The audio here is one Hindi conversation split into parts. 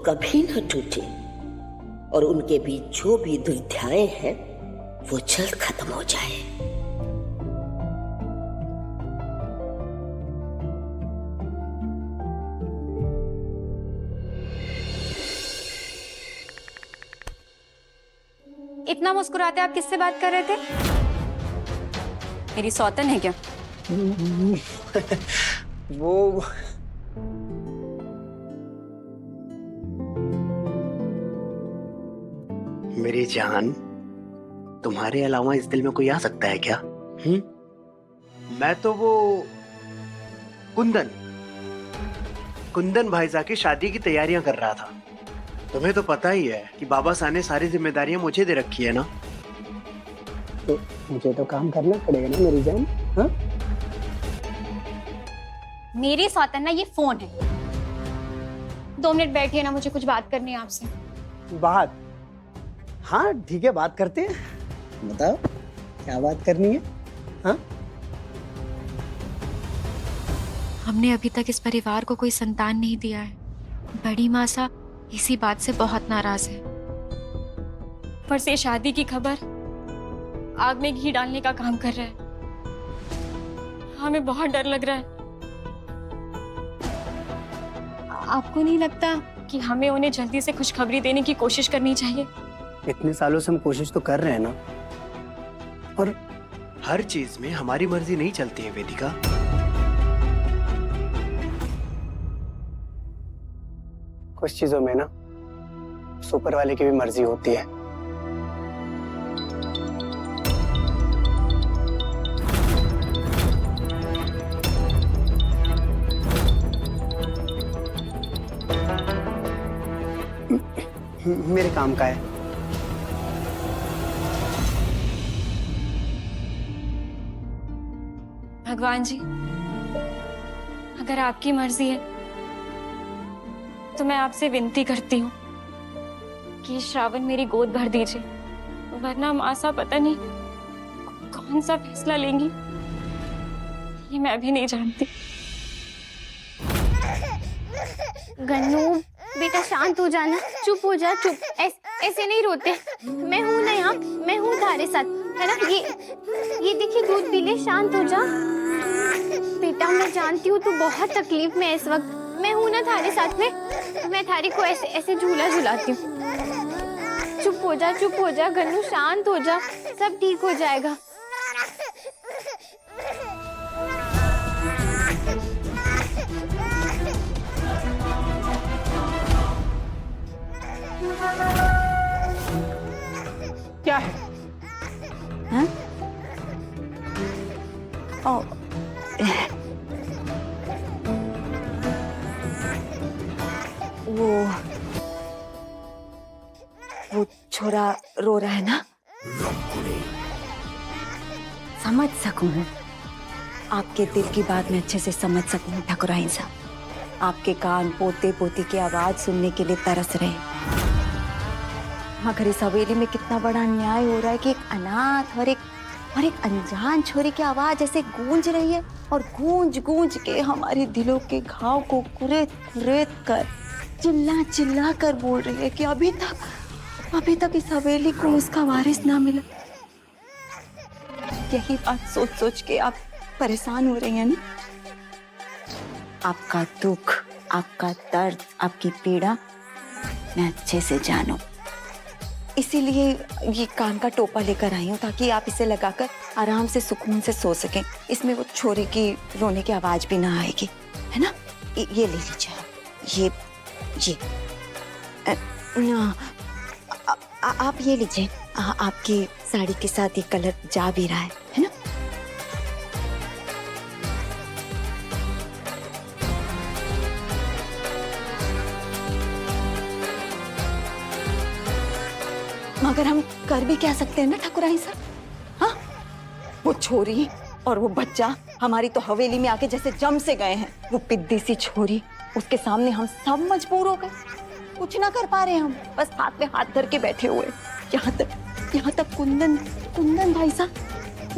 कभी न टूटे और उनके बीच जो भी दुविधाएं हैं वो जल्द खत्म हो जाए। इतना मुस्कुराते आप किससे बात कर रहे थे? मेरी सौतन है क्या? वो मेरी जान, तुम्हारे अलावा इस दिल में कोई आ सकता है क्या? मैं तो वो कुंदन भाईजा की शादी की तैयारियां कर रहा था। तुम्हें तो पता ही है कि बाबा साहब ने सारी जिम्मेदारियां मुझे दे रखी है ना। तो मुझे तो काम करना पड़ेगा ना मेरी जान। हाँ? मेरी सौतन ना ये फोन है। 2 मिनट बैठिए ना, मुझे कुछ बात करनी है आपसे। बात? हाँ ठीक है, बात करते हैं। बताओ क्या बात करनी है? हाँ? हमने अभी तक इस परिवार को कोई संतान नहीं दिया है। बड़ी मासा इसी बात से बहुत नाराज है। पर से शादी की खबर आग में घी डालने का काम कर रहा है। हमें बहुत डर लग रहा है। आपको नहीं लगता कि हमें उन्हें जल्दी से खुशखबरी देने की कोशिश करनी चाहिए? इतने सालों से हम कोशिश तो कर रहे हैं ना। और हर चीज में हमारी मर्जी नहीं चलती है वेदिका। कुछ चीजों में ना सुपर वाले की भी मर्जी होती है। मेरे काम का है। भगवान जी, अगर आपकी मर्जी है तो मैं आपसे विनती करती हूँ कि श्रावण मेरी गोद भर दीजिए, वरना मासा पता नहीं कौन सा फैसला लेंगी, ये मैं अभी नहीं जानती। गन्नू बेटा शांत हो जाना, चुप हो जा, चुप। ऐसे नहीं रोते। मैं हूँ ना यहाँ, मैं हूँ तुम्हारे साथ, है ना? ये देखिए दूध पी ले, शांत हो जा बेटा। मैं जानती हूँ तू बहुत तकलीफ में है इस वक्त। मैं हूँ ना थारे साथ में, मैं थारी को ऐसे ऐसे झूला झुलाती हूँ। चुप हो जा, चुप हो जा गन्नू, शांत हो जा, सब ठीक हो जाएगा। क्या है? हाँ? ओ, वो छोरा रो रहा है ना? समझ सकूं, आपके दिल की बात मैं अच्छे से समझ सकूं ठाकुराइन साहब। आपके कान पोते पोती की आवाज सुनने के लिए तरस रहे। मगर इस हवेली में कितना बड़ा अन्याय हो रहा है कि एक अनाथ और एक अनजान छोरी की आवाज ऐसे गूंज रही है और गूंज गूंज के हमारे दिलों के घाव को कुरेद कुरेद कर, चिल्ला चिल्ला कर बोल रही है कि अभी तक इस हवेली को उसका वारिस ना मिला। यही बात सोच सोच के आप परेशान हो रही हैं ना? आपका दुख, आपका दर्द, आपकी पीड़ा मैं अच्छे से जानूं। इसीलिए ये कान का टोपा लेकर आई हूँ ताकि आप इसे लगाकर आराम से सुकून से सो सकें। इसमें वो छोरे की रोने की आवाज भी ना आएगी, है ना? ये ले लीजिए। ये आप ये लीजिए। आपकी साड़ी के साथ ये कलर जा भी रहा है ना? मगर हम कर भी क्या सकते हैं ना ठाकुराइन साहब? हाँ, वो छोरी और वो बच्चा हमारी तो हवेली में आके जैसे जम से गए हैं। वो पिद्दी सी छोरी, उसके सामने हम सब मजबूर हो गए। कुछ ना कर पा रहे हम, बस हाथ में हाथ धर के बैठे हुए। यहाँ तक कुंदन भाई साहब,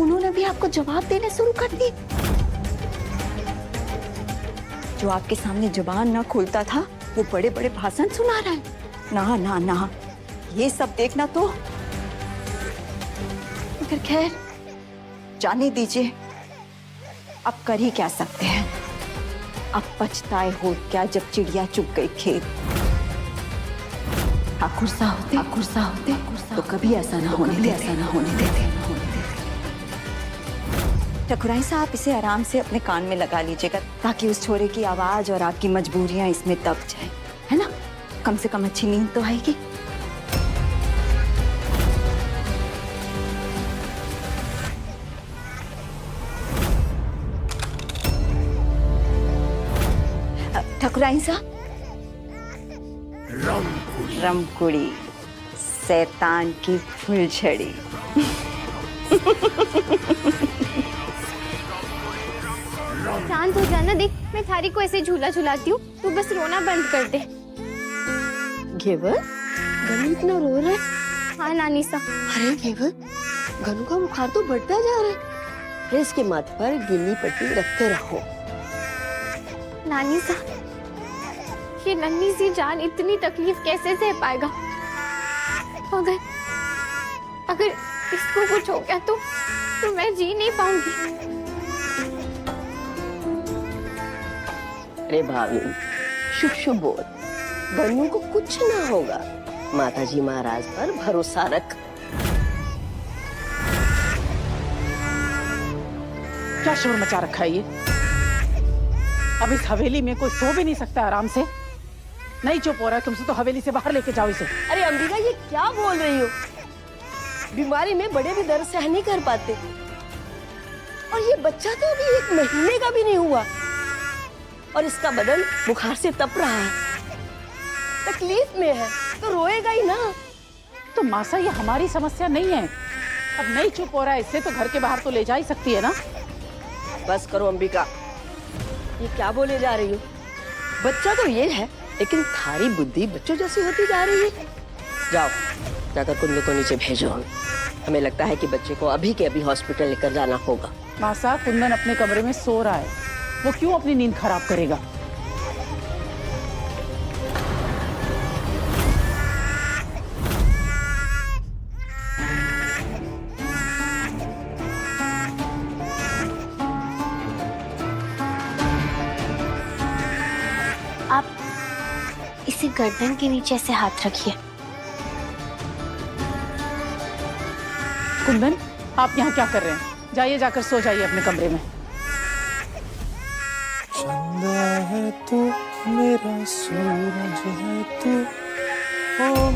उन्होंने भी आपको जवाब देने शुरू कर दिए। जो आपके सामने जुबान ना खोलता था वो बड़े बड़े भाषण सुना रहा है। ना ना ना, ये सब देखना तो, मगर खैर जाने दीजिए, अब कर ही क्या सकते हैं। अब पछताए हो क्या जब चिड़िया चुग गई खेत। ठाकुर साहब होते तो कभी ऐसा ना होने देते। ठकुराइन साहब, इसे आराम से अपने कान में लगा लीजिएगा ताकि उस छोरे की आवाज और आपकी मजबूरियां इसमें दब जाए, है ना? कम से कम अच्छी नींद तो आएगी। ठकुराइन साहब, रमकुड़ी शैतान की फुलझड़ी। शांत हो जाना। देख, मैं थारी को ऐसे झूला झुलाती हूँ, तू बस रोना बंद कर दे। घेवर, गनू इतना रो रहा है। हाँ नानी सा। अरे घेवर, गनू का बुखार तो बढ़ता जा रहा है। अरे इसके माथे पर गिनी पट्टी रखते रहो। नानी सा, ये नन्ही सी जान इतनी तकलीफ कैसे सह पाएगा? अगर इसको कुछ हो गया तो मैं जी नहीं पाऊंगी। अरे भाभी, शुभ शुभ बोल। गन्नू को कुछ ना होगा। माताजी महाराज पर भरोसा रख। क्या शोर मचा रखा है ये? अब इस हवेली में कोई सो भी नहीं सकता आराम से। नहीं चुप हो रहा है तुमसे तो हवेली से बाहर लेके जाओ इसे। अरे अंबिका, ये क्या बोल रही हो? बीमारी में बड़े भी दर्द सहन नहीं कर पाते, और ये बच्चा तो अभी 1 महीने का भी नहीं हुआ, और इसका बदन बुखार से तप रहा है, तकलीफ में है, तो रोएगा ही ना। तो मासा, ये हमारी समस्या नहीं है। अब नहीं चुप हो रहा है इससे तो घर के बाहर तो ले जा ही सकती है ना। बस करो अंबिका, ये क्या बोले जा रही हो? बच्चा तो ये है, लेकिन थारी बुद्धि बच्चों जैसी होती जा रही है। जाओ, जाकर कुंदन को नीचे भेजो। हमें लगता है कि बच्चे को अभी के अभी हॉस्पिटल लेकर जाना होगा। मासा, कुंदन अपने कमरे में सो रहा है, वो क्यों अपनी नींद खराब करेगा? आप इसे गर्दन के नीचे से हाथ रखिए। कुंदन, आप यहाँ क्या कर रहे हैं? जाइए, जाकर सो जाइए अपने कमरे में। चंदा है तू, मेरा सूरज है तू, ओ